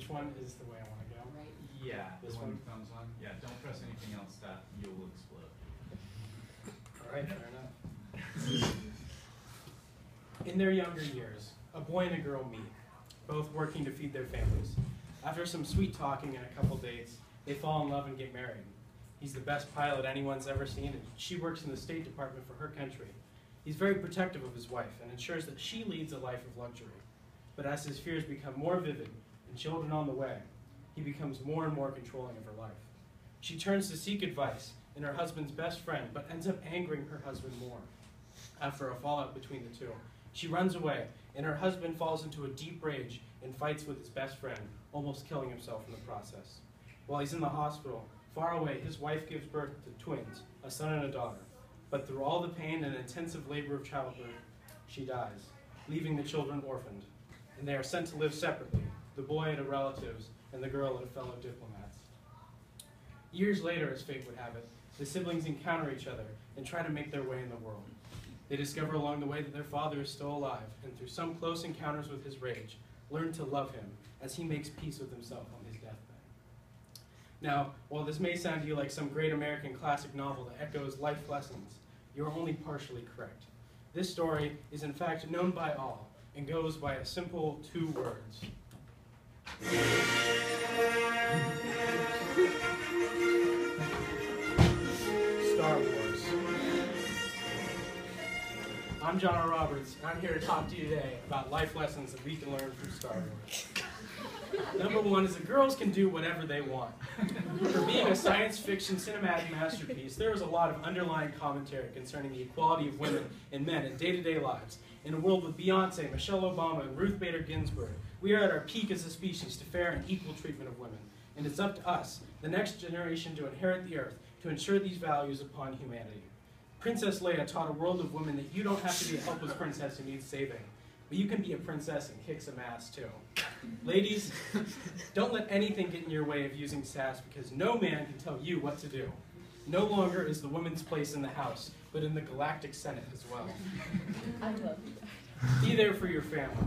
which one is the way I want to go? Right. Yeah, This the one one? with thumbs on. Yeah, don't press anything else that you will explode. All right, fair enough. In their younger years, a boy and a girl meet, both working to feed their families. After some sweet talking and a couple dates, they fall in love and get married. He's the best pilot anyone's ever seen, and she works in the State Department for her country. He's very protective of his wife and ensures that she leads a life of luxury. But as his fears become more vivid and children on the way, he becomes more and more controlling of her life. She turns to seek advice in her husband's best friend, but ends up angering her husband more. After a fallout between the two, she runs away, and her husband falls into a deep rage and fights with his best friend, almost killing himself in the process. While he's in the hospital, far away, his wife gives birth to twins, a son and a daughter. But through all the pain and intensive labor of childbirth, she dies, leaving the children orphaned. And they are sent to live separately, the boy at a relative's and the girl at a fellow diplomat's. Years later, as fate would have it, the siblings encounter each other and try to make their way in the world. They discover along the way that their father is still alive, and through some close encounters with his rage, learn to love him as he makes peace with himself on his deathbed. Now, while this may sound to you like some great American classic novel that echoes life lessons, you're only partially correct. This story is in fact known by all and goes by a simple 2 words. Star Wars. I'm John R. Roberts, and I'm here to talk to you today about life lessons that we can learn from Star Wars. Number 1 is that girls can do whatever they want. For being a science fiction cinematic masterpiece, there is a lot of underlying commentary concerning the equality of women and men in day-to-day lives. In a world with Beyonce, Michelle Obama, and Ruth Bader Ginsburg, we are at our peak as a species to fair and equal treatment of women. And it's up to us, the next generation, to inherit the earth, to ensure these values upon humanity. Princess Leia taught a world of women that you don't have to be a helpless princess who needs saving, but you can be a princess and kick some ass too. Ladies, don't let anything get in your way of using sass, because no man can tell you what to do. No longer is the woman's place in the house, but in the Galactic Senate as well. I love you. Be there for your family.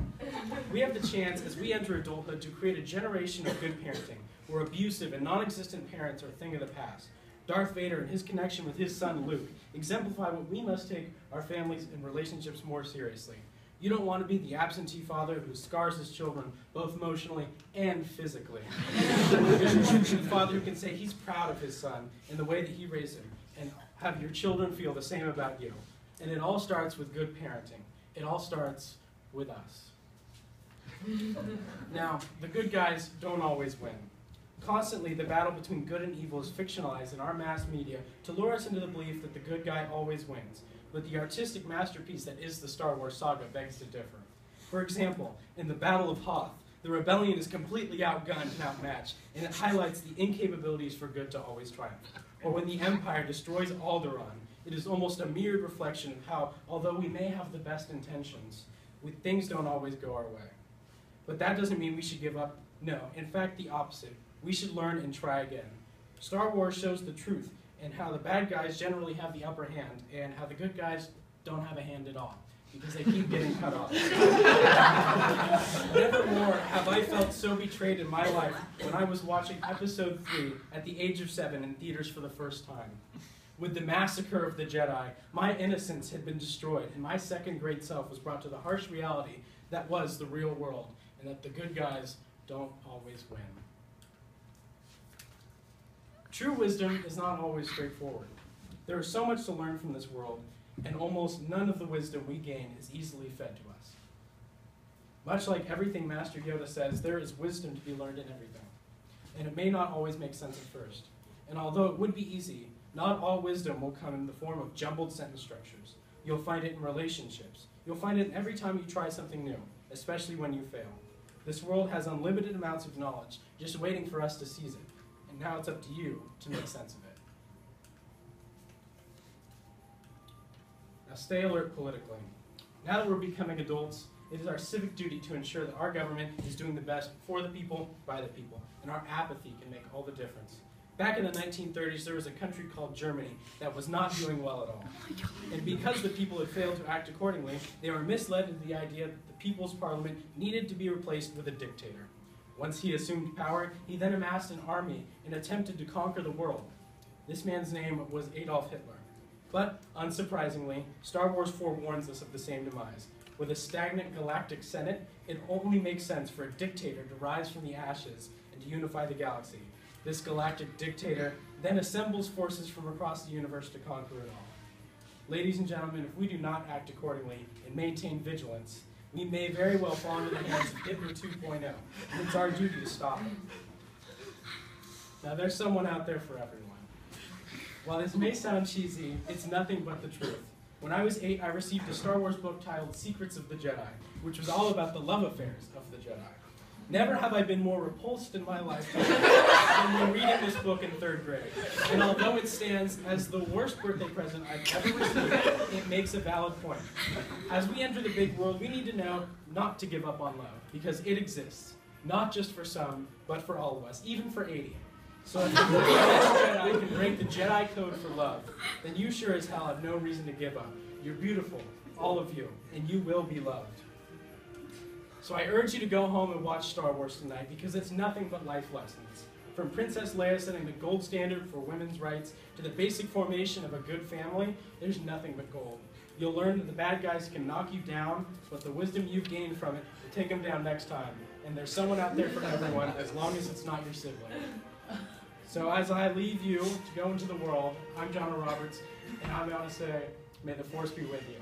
We have the chance as we enter adulthood to create a generation of good parenting, where abusive and non-existent parents are a thing of the past. Darth Vader and his connection with his son Luke exemplify what we must take our families and relationships more seriously. You don't want to be the absentee father who scars his children both emotionally and physically. The father who can say he's proud of his son and the way that he raised him, and have your children feel the same about you. And it all starts with good parenting. It all starts with us. Now, the good guys don't always win. Constantly, the battle between good and evil is fictionalized in our mass media to lure us into the belief that the good guy always wins. But the artistic masterpiece that is the Star Wars saga begs to differ. For example, in the Battle of Hoth, the rebellion is completely outgunned and outmatched, and it highlights the incapabilities for good to always triumph. Or when the Empire destroys Alderaan, it is almost a mirrored reflection of how, although we may have the best intentions, things don't always go our way. But that doesn't mean we should give up. No, in fact, the opposite. We should learn and try again. Star Wars shows the truth and how the bad guys generally have the upper hand and how the good guys don't have a hand at all because they keep getting cut off. Nevermore have I felt so betrayed in my life when I was watching Episode 3 at the age of 7 in theaters for the first time. With the massacre of the Jedi, my innocence had been destroyed, and my second-grade self was brought to the harsh reality that was the real world, and that the good guys don't always win. True wisdom is not always straightforward. There is so much to learn from this world, and almost none of the wisdom we gain is easily fed to us. Much like everything Master Yoda says, there is wisdom to be learned in everything, and it may not always make sense at first. And although it would be easy, not all wisdom will come in the form of jumbled sentence structures. You'll find it in relationships. You'll find it every time you try something new, especially when you fail. This world has unlimited amounts of knowledge just waiting for us to seize it. And now it's up to you to make sense of it. Now stay alert politically. Now that we're becoming adults, it is our civic duty to ensure that our government is doing the best for the people, by the people, and our apathy can make all the difference. Back in the 1930s, there was a country called Germany that was not doing well at all. And because the people had failed to act accordingly, they were misled into the idea that the people's parliament needed to be replaced with a dictator. Once he assumed power, he then amassed an army and attempted to conquer the world. This man's name was Adolf Hitler. But, unsurprisingly, Star Wars forewarns us of the same demise. With a stagnant galactic senate, it only makes sense for a dictator to rise from the ashes and to unify the galaxy. This galactic dictator then assembles forces from across the universe to conquer it all. Ladies and gentlemen, if we do not act accordingly and maintain vigilance, we may very well fall into the hands of Hitler 2.0, and it's our duty to stop him. Now, there's someone out there for everyone. While this may sound cheesy, it's nothing but the truth. When I was 8, I received a Star Wars book titled Secrets of the Jedi, which was all about the love affairs of the Jedi. Never have I been more repulsed in my lifetime than when reading this book in 3rd grade. And although it stands as the worst birthday present I've ever received, it makes a valid point. As we enter the big world, we need to know not to give up on love, because it exists. Not just for some, but for all of us, even for 80. So if the best Jedi can break the Jedi code for love, then you sure as hell have no reason to give up. You're beautiful, all of you, and you will be loved. So I urge you to go home and watch Star Wars tonight, because it's nothing but life lessons. From Princess Leia setting the gold standard for women's rights to the basic formation of a good family, there's nothing but gold. You'll learn that the bad guys can knock you down, but the wisdom you've gained from it will take them down next time. And there's someone out there for everyone, as long as it's not your sibling. So as I leave you to go into the world, I'm John Roberts, and I'm going to say, may the Force be with you.